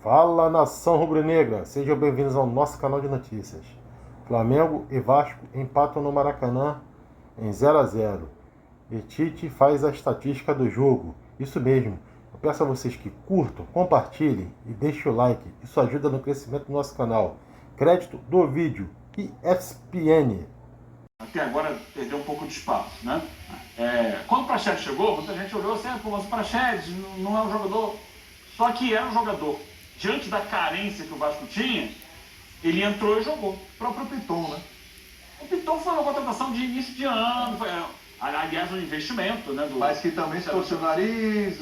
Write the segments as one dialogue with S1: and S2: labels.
S1: Fala, nação rubro-negra, sejam bem-vindos ao nosso canal de notícias. Flamengo e Vasco empatam no Maracanã em 0 a 0 e Tite faz a estatística do jogo. Isso mesmo, eu peço a vocês que curtam, compartilhem e deixem o like, isso ajuda no crescimento do nosso canal. Crédito do vídeo ESPN.
S2: Até agora perdeu um pouco de espaço, né? Quando o Praxedes chegou, muita gente olhou assim, pô, mas o Praxedes não é um jogador. Só que era um jogador. Diante da carência que o Vasco tinha, ele entrou e jogou. O próprio Piton, né? O Piton foi uma contratação de início de ano, aliás, um investimento, né?
S3: Mas que também se torceu o nariz,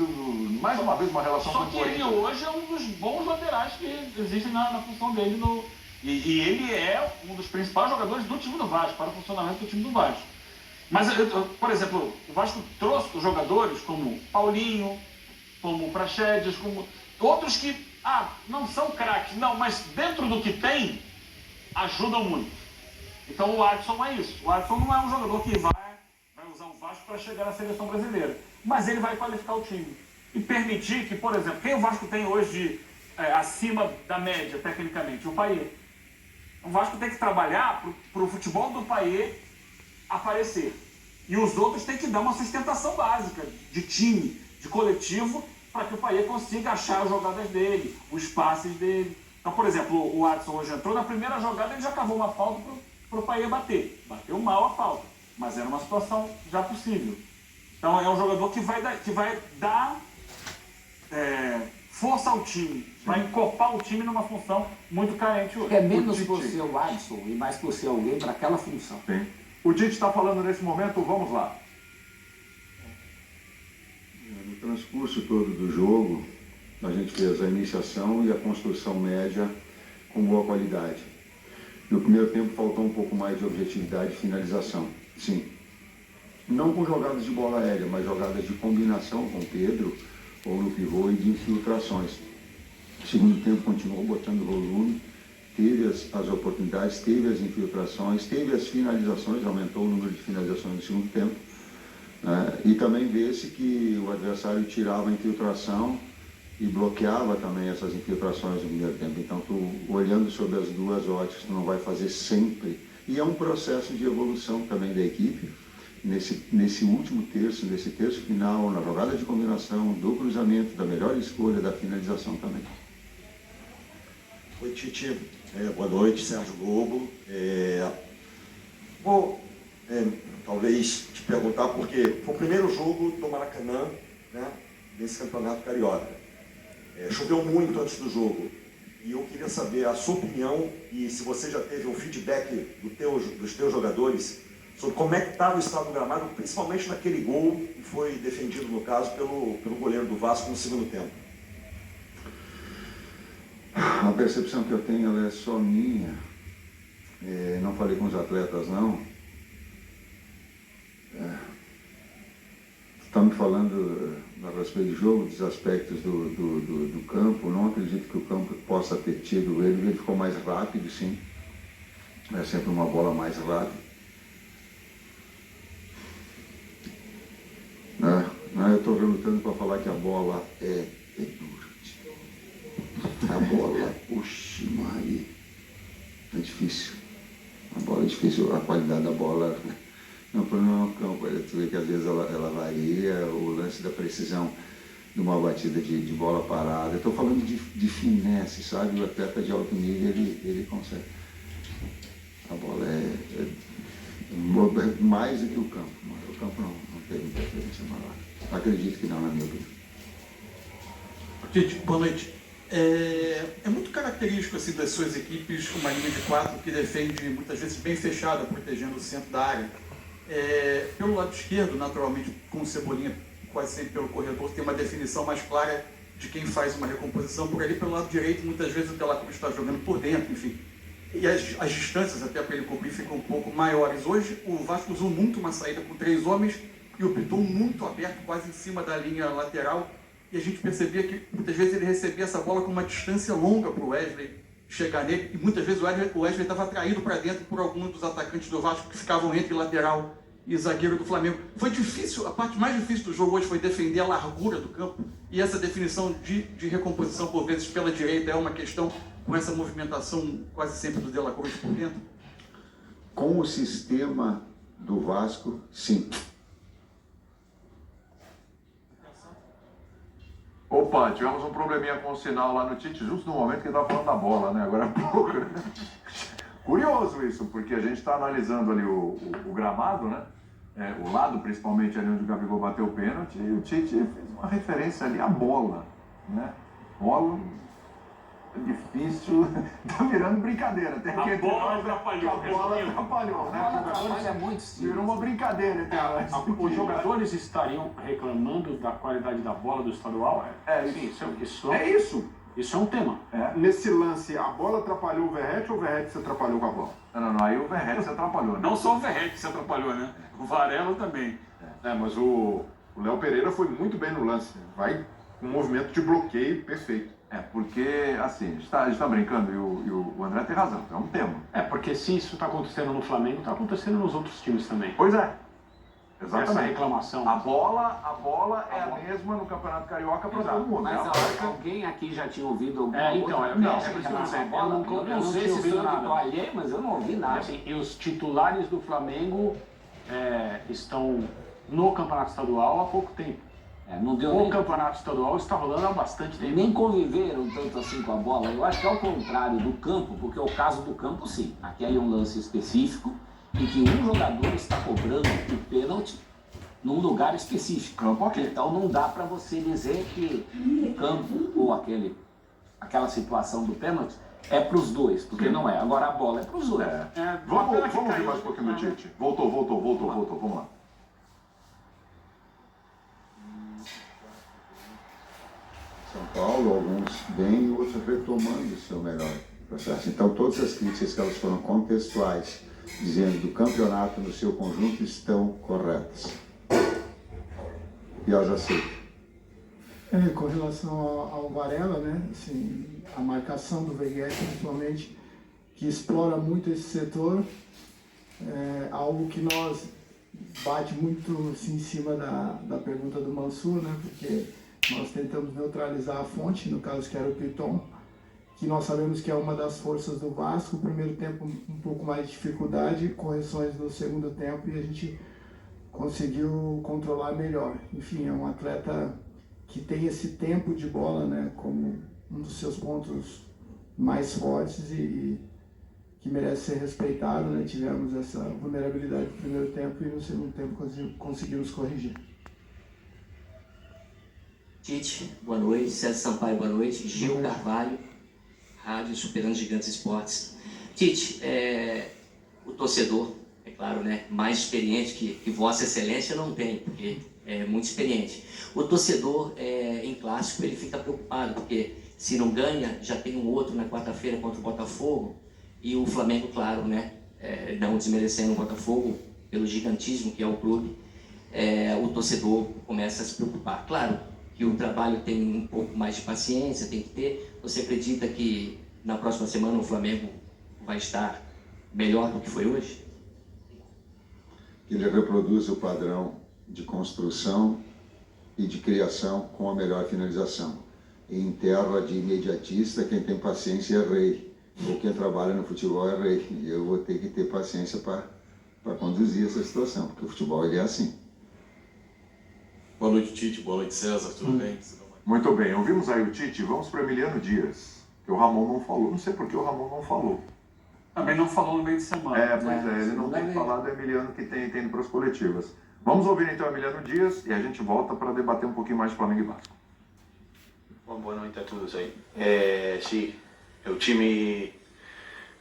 S3: mais uma vez uma relação
S2: Só
S3: com o
S2: que ele
S3: Corinthians.
S2: hoje é um dos bons laterais que existem na função dele. E ele é um dos principais jogadores do time do Vasco, para o funcionamento do time do Vasco. Mas, por exemplo, o Vasco trouxe os jogadores como Paulinho, como Praxedes, como outros que não são craques, não, mas dentro do que tem, ajudam muito. Então o Adson é isso. O Adson não é um jogador que vai usar o Vasco para chegar na seleção brasileira, mas ele vai qualificar o time e permitir que, por exemplo, quem o Vasco tem hoje de acima da média, tecnicamente? O Payet. O Vasco tem que trabalhar para o futebol do Payet aparecer. E os outros têm que dar uma sustentação básica de time, de coletivo, para que o Payet consiga achar as jogadas dele, os passes dele. Então, por exemplo, o Adson hoje entrou, na primeira jogada ele já cavou uma falta para o Payet bater. Bateu mal a falta, mas era uma situação já possível. Então é um jogador que vai dar força ao time, vai encorpar o time numa função muito carente hoje.
S4: É menos por ser o Adson e mais por ser alguém para aquela função.
S3: Sim. O Tite está falando nesse momento, vamos lá.
S5: No transcurso todo do jogo, a gente fez a iniciação e a construção média com boa qualidade. No primeiro tempo faltou um pouco mais de objetividade e finalização, sim. Não com jogadas de bola aérea, mas jogadas de combinação com o Pedro ou no pivô e de infiltrações. No segundo tempo continuou botando volume, teve as oportunidades, teve as infiltrações, teve as finalizações, aumentou o número de finalizações no segundo tempo. E também vê-se que o adversário tirava a infiltração e bloqueava também essas infiltrações no primeiro tempo. Então, olhando sobre as duas óticas, tu não vai fazer sempre. E é um processo de evolução também da equipe. Nesse último terço, nesse terço final, na jogada de combinação, do cruzamento, da melhor escolha, da finalização também.
S6: Oi, Tite. Boa noite, Sérgio Globo. Vou talvez te perguntar, porque foi o primeiro jogo do Maracanã, né, nesse campeonato carioca. Choveu muito antes do jogo e eu queria saber a sua opinião e se você já teve um feedback dos teus jogadores sobre como é que estava o estado do gramado, principalmente naquele gol que foi defendido, no caso, pelo goleiro do Vasco no segundo tempo.
S5: A percepção que eu tenho ela é só minha. Não falei com os atletas, não. Está me falando a respeito do jogo, dos aspectos do campo. Não acredito que o campo possa ter tido ele ficou mais rápido, sim. É sempre uma bola mais rápida. Eu estou relutando para falar que a bola é dura. A bola, oxe, Maria, é difícil. A bola é difícil, a qualidade da bola. Não, o problema é o campo. Tu vê que às vezes ela varia, o lance da precisão de uma batida de bola parada. Eu estou falando de finesse, sabe? O atleta de alto nível, ele consegue. A bola é mais do que o campo. O campo não teve interferência maior. Acredito que não, na minha opinião.
S7: Tite, boa noite. É muito característico assim, das suas equipes uma linha de 4 que defende muitas vezes bem fechada, protegendo o centro da área. Pelo lado esquerdo, naturalmente, com o Cebolinha quase sempre pelo corredor, tem uma definição mais clara de quem faz uma recomposição. Por ali, pelo lado direito, muitas vezes o De La Cruz está jogando por dentro, enfim. E as distâncias até para ele cobrir ficam um pouco maiores. Hoje, o Vasco usou muito uma saída com 3 homens e o Piton muito aberto, quase em cima da linha lateral. E a gente percebia que muitas vezes ele recebia essa bola com uma distância longa para o Wesley chegar nele. E muitas vezes o Wesley estava atraído para dentro por algum dos atacantes do Vasco que ficavam entre lateral e zagueiro do Flamengo. Foi difícil, a parte mais difícil do jogo hoje foi defender a largura do campo, e essa definição de recomposição, por vezes, pela direita é uma questão com essa movimentação quase sempre do De La Cruz por dentro?
S5: Com o sistema do Vasco, sim.
S3: Opa, tivemos um probleminha com o sinal lá no Tite, justo no momento que ele estava falando da bola, né? Agora há pouco. Né? Curioso isso, porque a gente está analisando ali o gramado, né? O lado, principalmente ali onde o Gabigol bateu o pênalti, e o Tite fez uma referência ali à bola, né? Bola é difícil, tá virando brincadeira. Tem
S2: A bola atrapalhou.
S3: A bola atrapalhou, né?
S4: Atrapalha muito, sim.
S3: Virou uma brincadeira.
S8: Os jogadores estariam reclamando da qualidade da bola do estadual? Isso é um tema.
S1: Nesse lance, a bola atrapalhou o Verratti ou o Verratti se atrapalhou com a bola?
S3: Não, aí o Verratti se atrapalhou, né?
S2: Não só o Verratti se atrapalhou, né? O Varela também.
S1: Mas o Léo Pereira foi muito bem no lance. Vai com um movimento de bloqueio perfeito.
S3: Porque, assim, a gente tá brincando e o André tem razão, é um tema.
S8: Porque se isso está acontecendo no Flamengo, está acontecendo nos outros times também.
S3: Pois é. Exatamente.
S8: Essa reclamação.
S3: A bola é a mesma no Campeonato Carioca para todo mundo.
S4: Mas
S3: né?
S4: alguém aqui já tinha ouvido alguma
S8: Não,
S4: coisa?
S8: por isso que eu
S4: Essa
S8: não
S4: bola,
S8: eu não
S4: sei
S8: tinha
S4: se
S8: ouvido
S4: sou eu que
S8: nada.
S4: tô alheio, mas eu não ouvi nada.
S8: Assim, e os titulares do Flamengo estão no Campeonato Estadual há pouco tempo.
S4: Não deu
S8: O
S4: nem,
S8: Campeonato Estadual está rolando há bastante tempo.
S4: nem conviveram tanto assim com a bola. Eu acho que é o contrário do campo, porque o caso do campo, sim. Aqui é um lance específico em que um jogador está cobrando o pênalti num lugar específico.
S3: Campo, ok.
S4: Então não dá para você dizer que o campo ou aquela situação do pênalti é para os dois, porque não é. Agora a bola é para os dois.
S3: Vamos ouvir mais um pouquinho do Tite. Voltou, vamos lá.
S5: São Paulo, alguns bem e outros retomando o seu melhor processo. Então, todas as críticas que elas foram contextuais, dizendo do campeonato no seu conjunto, estão corretas. E elas aceitam.
S9: Com relação ao Varela, né? Assim, a marcação do Veguete, principalmente, que explora muito esse setor, algo que nós bate muito assim, em cima da pergunta do Mansur, né? Porque nós tentamos neutralizar a fonte, no caso que era o Piton, que nós sabemos que é uma das forças do Vasco. O primeiro tempo um pouco mais de dificuldade, correções no segundo tempo, e a gente conseguiu controlar melhor. Enfim, é um atleta que tem esse tempo de bola, né, como um dos seus pontos mais fortes e que merece ser respeitado, né? Tivemos essa vulnerabilidade no primeiro tempo e no segundo tempo conseguimos corrigir.
S10: Tite, boa noite. César Sampaio, boa noite. Gil Carvalho, Rádio Superando Gigantes Esportes. Tite, o torcedor, é claro, né, mais experiente que Vossa Excelência não tem, porque é muito experiente. O torcedor, em clássico, ele fica preocupado, porque se não ganha, já tem um outro na quarta-feira contra o Botafogo, e o Flamengo, claro, né, não desmerecendo o Botafogo pelo gigantismo que é o clube, o torcedor começa a se preocupar. Claro que o trabalho tem um pouco mais de paciência, tem que ter. Você acredita que na próxima semana o Flamengo vai estar melhor do que foi hoje?
S5: Ele reproduz o padrão de construção e de criação com a melhor finalização. Em terra de imediatista, quem tem paciência é rei. Ou quem trabalha no futebol é rei. E eu vou ter que ter paciência para conduzir essa situação, porque o futebol ele é assim.
S11: Boa noite, Tite. Boa noite, César. Tudo bem?
S3: Muito bem, ouvimos aí o Tite. Vamos para Emiliano Dias, que o Ramon não falou. Não sei por que o Ramon não falou.
S2: Também não falou no meio de semana.
S3: Pois ele não tem falado do Emiliano que tem indo para as coletivas. Vamos ouvir então o Emiliano Dias e a gente volta para debater um pouquinho mais de Flamengo e Vasco.
S12: Bom, boa noite a todos aí. Sim, o time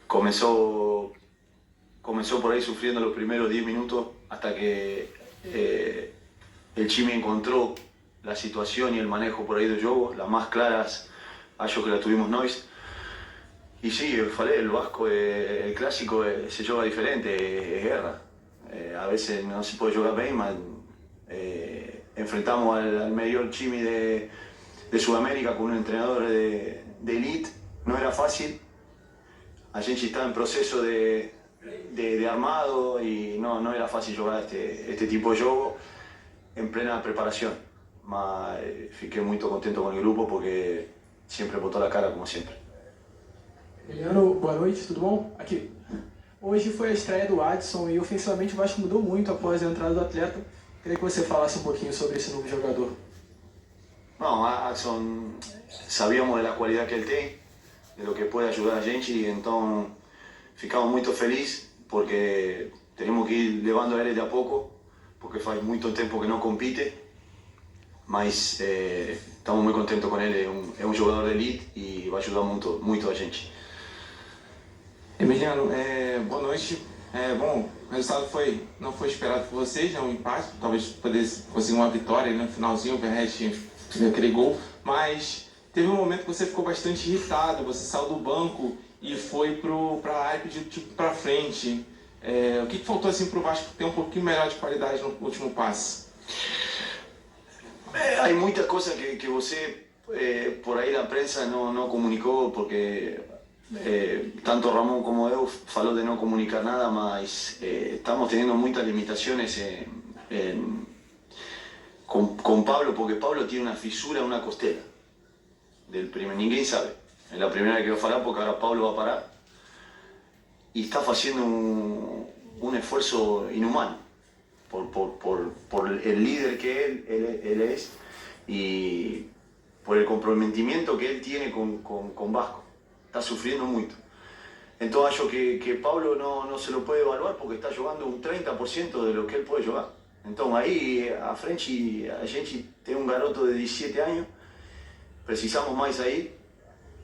S12: começou por ahí sufriendo los primeros 10 minutos hasta que el time encontró la situación y el manejo por ahí del juego, las más claras acho que la tuvimos nós. Y sí, eu falei, el Vasco, el clásico se juega diferente, es guerra. A veces no se puede jugar bien, mas enfrentamos al mejor time de Sudamérica con un entrenador de elite, no era fácil. A gente está en proceso de de armado y no era fácil jugar este tipo de juego en plena preparación. Mas fiquei muito contento com o grupo porque sempre botou a cara como sempre.
S13: Emiliano, boa noite, tudo bom? Aqui. Hoje foi a estreia do Adson e ofensivamente o Vasco mudou muito após a entrada do atleta. Queria que você falasse um pouquinho sobre esse novo jogador.
S12: Não, Adson, sabíamos da qualidade que ele tem, de lo que pode ajudar a gente, e então ficamos muito felizes porque temos que ir levando ele de a pouco, porque faz muito tempo que não compite, mas estamos muito contentes com ele, é um jogador de elite e vai ajudar muito a gente.
S14: Emiliano, boa noite. Bom, o resultado não foi esperado por vocês, é um empate, talvez pudesse conseguir uma vitória no finalzinho, o Verratti fez aquele gol, mas teve um momento que você ficou bastante irritado, você saiu do banco e foi para a área e pediu tipo para frente. O que faltou assim para o Vasco ter um pouquinho melhor de qualidade no último passe?
S12: Há muitas coisas que você por aí na prensa não comunicou, porque tanto Ramón como eu falou de não comunicar nada, mas estamos teniendo muitas limitações com Pablo, porque Pablo tiene una fisura en una costela. Ninguém sabe. Es la primera vez que va a parar, porque ahora Pablo va a parar. Y está haciendo un esfuerzo inhumano por el líder que él es y por el comprometimiento que él tiene con Vasco. Está sufriendo mucho. Entonces acho que Pablo no se lo puede evaluar porque está jugando un 30% de lo que él puede jugar. Então aí a frente a gente tem um garoto de 17 anos, precisamos mais aí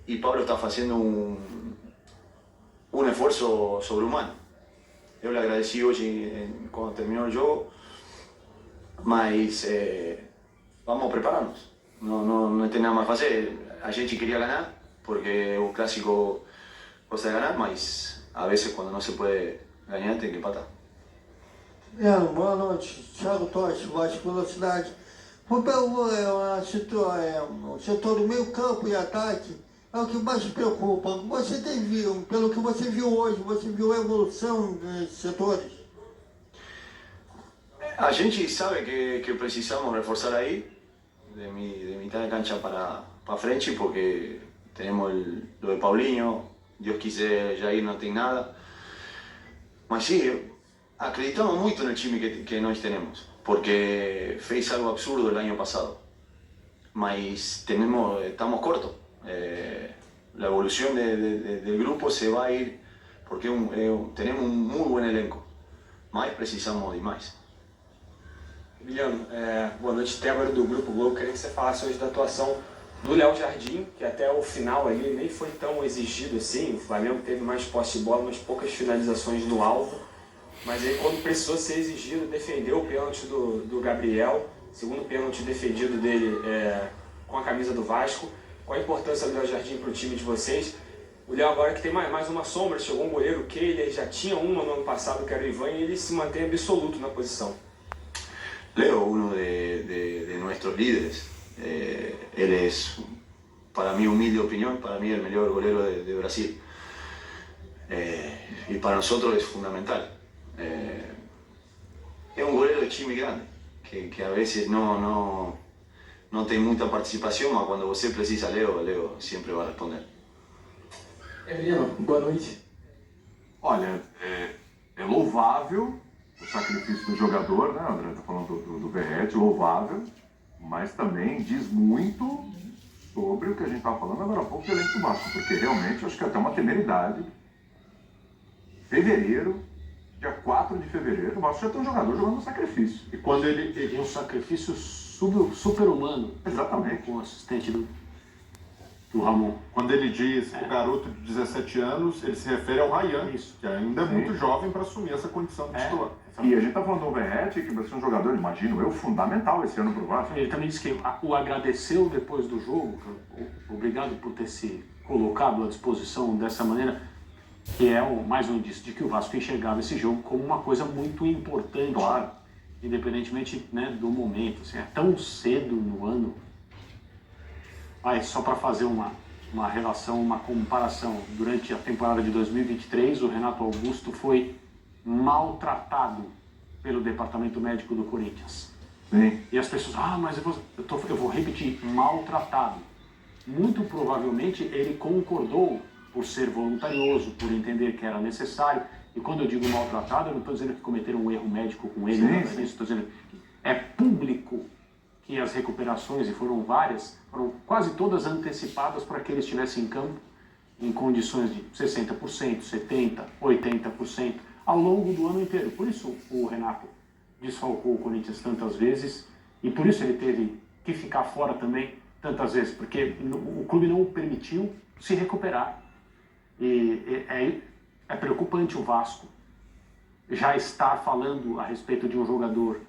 S12: e Pablo está fazendo um esforço sobre-humano. Eu lhe agradeci hoje quando terminou o jogo, mas vamos prepararnos. Não tem nada mais a fazer. A gente queria ganhar porque o clássico gosta de ganhar, mas a vezes quando não se pode ganhar tem que empatar.
S15: Boa noite, Thiago Totti, Vasco Velocidade. O setor do meio campo e ataque é o que mais preocupa. Você viu, pelo que você viu hoje, você viu a evolução desses setores?
S12: A gente sabe que precisamos reforçar aí, de mitad de cancha para frente, porque temos lo de Paulinho, Deus quiser Jair não tem nada. Mas sim, acreditamos muito no time que nós temos, porque fez algo absurdo el año pasado, mas estamos cortos. La evolución del grupo se va a ir porque tenemos un muy buen elenco, mas precisamos de mais.
S13: Emiliano, boa noite, Tébaro do Grupo Globo. Queria que você falasse hoje da atuação do Léo Jardim, que até o final ali nem foi tão exigido assim. O Flamengo teve mais posse de bola, mas poucas finalizações no alvo. Mas aí quando precisou ser exigido, defendeu o pênalti do Gabriel, segundo pênalti defendido dele com a camisa do Vasco. Qual a importância do Léo Jardim para o time de vocês? O Léo agora que tem mais uma sombra, chegou um goleiro que ele já tinha uma no ano passado, que era o Ivan, e ele se mantém absoluto na posição.
S12: Leo, uno de nuestros líderes, él es, para mi humilde opinión, para mí el mejor golero de Brasil. Y para nosotros es fundamental. Es un golero de time grande, que a veces no tem muita participação, mas quando você precisa Leo sempre vai responder.
S13: Emiliano, boa noite.
S3: Olha, é louvável o sacrifício do jogador, né, André? Está falando do Verratti, louvável, mas também diz muito sobre o que a gente estava falando agora há pouco do elenco do Vasco, porque realmente eu acho que é até uma temeridade. Fevereiro, dia 4 de fevereiro, o Vasco já tem um jogador jogando no sacrifício.
S8: E quando ele tem um sacrifício super-humano.
S3: Exatamente.
S8: Com o assistente do Ramon.
S1: Quando ele diz o garoto de 17 anos, ele se refere ao Ryan, que ainda é muito jovem para assumir essa condição de titular.
S3: E a gente está falando do Verratti, que vai ser um jogador, imagino eu, fundamental esse ano para o Vasco.
S8: Ele também disse que o agradeceu depois do jogo, obrigado por ter se colocado à disposição dessa maneira, que é mais um indício de que o Vasco enxergava esse jogo como uma coisa muito importante, claro, independentemente, né, do momento. Assim, é tão cedo no ano. Só para fazer uma uma relação, uma comparação. Durante a temporada de 2023, o Renato Augusto foi maltratado pelo departamento médico do Corinthians.
S3: Sim.
S8: E as pessoas, mas eu vou repetir, maltratado. Muito provavelmente ele concordou por ser voluntarioso, por entender que era necessário. E quando eu digo maltratado, eu não estou dizendo que cometeram um erro médico com ele, nada disso. Estou dizendo que é público que as recuperações, e foram várias, foram quase todas antecipadas para que ele estivesse em campo em condições de 60%, 70%, 80% ao longo do ano inteiro. Por isso o Renato desfalcou o Corinthians tantas vezes e por isso ele teve que ficar fora também tantas vezes, porque o clube não o permitiu se recuperar. E é preocupante o Vasco já estar falando a respeito de um jogador